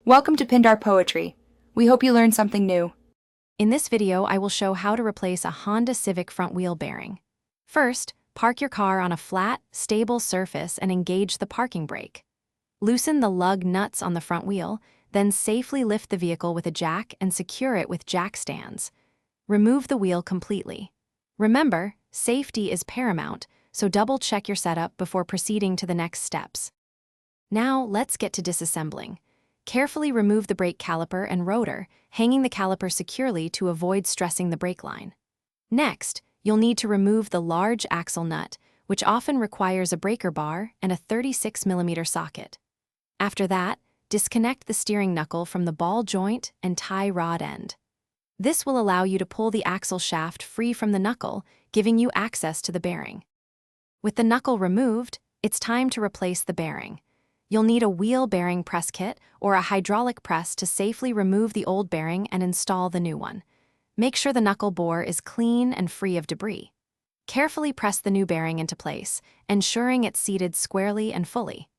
Welcome to Pindar Poetry. We hope you learned something new. In this video, I will show how to replace a Honda Civic front wheel bearing. First, park your car on a flat, stable surface and engage the parking brake. Loosen the lug nuts on the front wheel, then safely lift the vehicle with a jack and secure it with jack stands. Remove the wheel completely. Remember, safety is paramount, so double-check your setup before proceeding to the next steps. Now, let's get to disassembling. Carefully remove the brake caliper and rotor, hanging the caliper securely to avoid stressing the brake line. Next, you'll need to remove the large axle nut, which often requires a breaker bar and a 36mm socket. After that, disconnect the steering knuckle from the ball joint and tie rod end. This will allow you to pull the axle shaft free from the knuckle, giving you access to the bearing. With the knuckle removed, it's time to replace the bearing. You'll need a wheel bearing press kit or a hydraulic press to safely remove the old bearing and install the new one. Make sure the knuckle bore is clean and free of debris. Carefully press the new bearing into place, ensuring it's seated squarely and fully.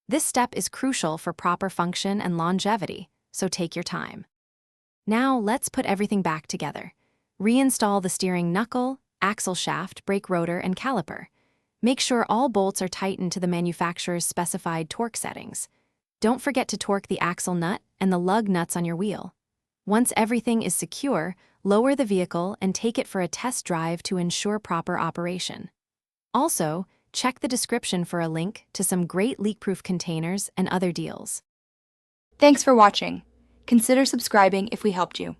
This step is crucial for proper function and longevity, so take your time. Now let's put everything back together. Reinstall the steering knuckle, axle shaft, brake rotor, and caliper. Make sure all bolts are tightened to the manufacturer's specified torque settings. Don't forget to torque the axle nut and the lug nuts on your wheel. Once everything is secure, lower the vehicle and take it for a test drive to ensure proper operation. Also, check the description for a link to some great leak-proof containers and other deals. Thanks for watching. Consider subscribing if we helped you.